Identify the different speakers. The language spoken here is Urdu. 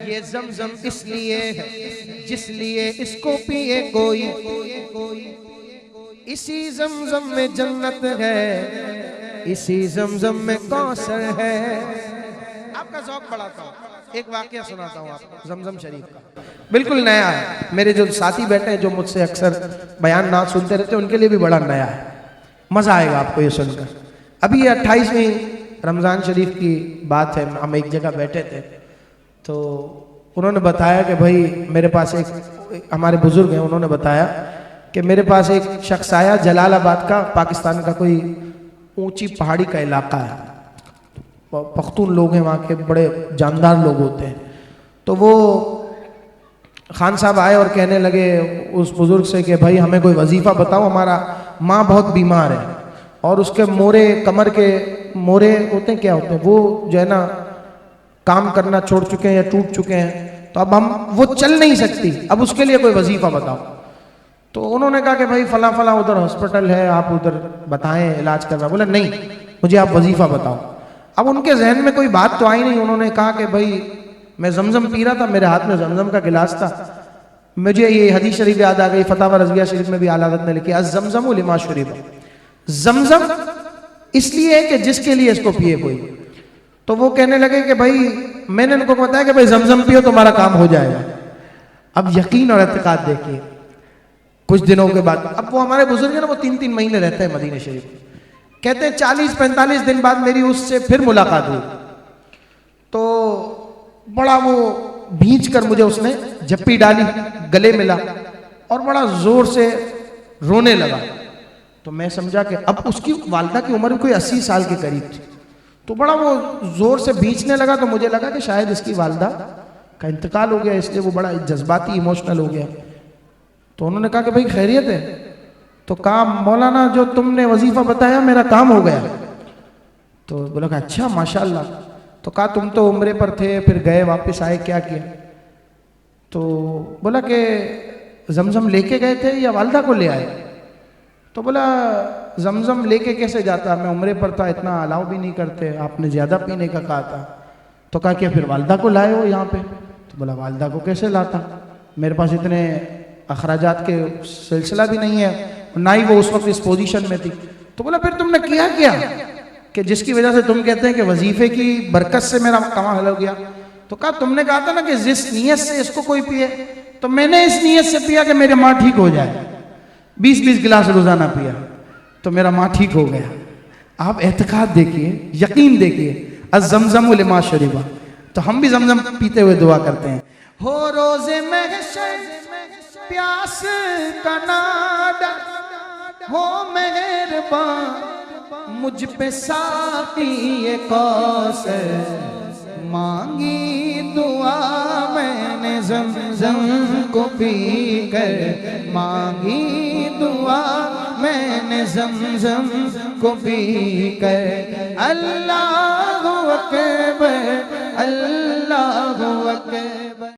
Speaker 1: یہ زمزم اس لیے ہے جس لیے اس کو پیے کوئی، اسی زمزم میں جنت ہے، اسی زمزم میں کوثر ہے۔ آپ کا ذوق بڑھاتا ہوں، ایک واقعہ سناتا ہوں آپ کو زمزم شریف کا، بالکل نیا ہے۔ میرے جو ساتھی بیٹھے ہیں جو مجھ سے اکثر بیان نات سنتے رہتے ہیں، ان کے لیے بھی بڑا نیا ہے، مزہ آئے گا آپ کو یہ سن کر۔ ابھی یہ 28ویں رمضان شریف کی بات ہے، ہم ایک جگہ بیٹھے تھے تو انہوں نے بتایا کہ بھائی میرے پاس ایک ہمارے بزرگ ہیں، انہوں نے بتایا کہ میرے پاس ایک شخص آیا جلال آباد کا، پاکستان کا کوئی اونچی پہاڑی کا علاقہ ہے، پختون لوگ ہیں وہاں کے، بڑے جاندار لوگ ہوتے ہیں۔ تو وہ خان صاحب آئے اور کہنے لگے اس بزرگ سے کہ بھائی ہمیں کوئی وظیفہ بتاؤ، ہمارا ماں بہت بیمار ہے اور اس کے مورے، کمر کے مورے ہوتے ہیں، کیا ہوتے ہیں وہ جو ہے نا، کام کرنا چھوڑ چکے ہیں یا ٹوٹ چکے ہیں، تو اب وہ چل نہیں سکتی، اب اس کے لیے کوئی وظیفہ بتاؤ۔ تو انہوں نے کہا کہ بھائی فلاں فلاں ادھر ہاسپٹل ہے، آپ ادھر بتائیں علاج کرنا۔ بولا نہیں، مجھے آپ وظیفہ بتاؤ۔ اب ان کے ذہن میں کوئی بات تو آئی نہیں، انہوں نے کہا کہ بھائی میں زمزم پی رہا تھا، میرے ہاتھ میں زمزم کا گلاس تھا، مجھے یہ حدیث شریف یاد آ گئی، فتاوی رضویہ شریف میں بھی اعلیٰ حضرت نے لکھی الزمزم لما شرب، زمزم اس لیے ہے کہ جس کے لیے اس کو پیے کوئی۔ تو وہ کہنے لگے کہ بھائی میں نے ان کو بتایا کہ بھائی زمزم پیو تو ہمارا کام ہو جائے گا۔ اب یقین اور اعتقاد دیکھیے، کچھ دنوں کے بعد، اب وہ ہمارے بزرگ ہیں نا، وہ 3 مہینے رہتے ہیں مدینہ شریف، کہتے ہیں 40-45 دن بعد میری اس سے پھر ملاقات ہوئی، تو بڑا وہ بھینچ کر مجھے اس نے جھپی ڈالی، گلے ملا اور بڑا زور سے رونے لگا۔ تو میں سمجھا کہ اب اس کی والدہ کی عمر کوئی 80 سال کے قریب تھی، تو بڑا وہ زور سے بھینچنے لگا، تو مجھے لگا کہ شاید اس کی والدہ کا انتقال ہو گیا، اس لیے وہ بڑا جذباتی ایموشنل ہو گیا۔ تو انہوں نے کہا کہ بھائی خیریت ہے؟ تو کہا مولانا جو تم نے وظیفہ بتایا میرا کام ہو گیا۔ تو بولا کہ اچھا ماشاءاللہ۔ تو کہا تم تو عمرے پر تھے، پھر گئے واپس آئے، کیا کیا؟ تو بولا کہ زمزم لے کے گئے تھے یا والدہ کو لے آئے؟ تو بولا زمزم لے کے کیسے جاتا، میں عمرے پر تھا، اتنا الاؤ بھی نہیں کرتے، آپ نے زیادہ پینے کا کہا تھا۔ تو کہا کہ پھر والدہ کو لائے ہو یہاں پہ؟ تو بولا والدہ کو کیسے لاتا، میرے پاس اتنے اخراجات کے سلسلہ بھی نہیں ہے، نہ ہی وہ اس وقت اس پوزیشن میں تھی۔ تو بولا پھر تم نے کیا کہ جس کی وجہ سے تم کہتے ہیں کہ وظیفے کی برکت سے میرا کام حل ہو گیا؟ تو کہا تم نے کہا تھا نا کہ جس نیت سے اس کو کوئی پیے، تو میں نے اس نیت سے پیا کہ میرے ماں ٹھیک ہو جائے، 20 گلاس روزانہ پیا تو میرا ماں ٹھیک ہو گیا۔ آپ اعتقاد دیکھیے، یقین دیکھیے، الزمزم لما شرب۔ تو ہم بھی زمزم پیتے ہوئے دعا کرتے ہیں، ہو روز محشر پیاس کا نادا، ہو مہربان مجھ پہ ساقی کوثر، مانگی دعا میں نے زمزم کو پی کر، مانگی دعا میں نے زمزم کو پی کر، اللہ اکبر، اللہ اکبر۔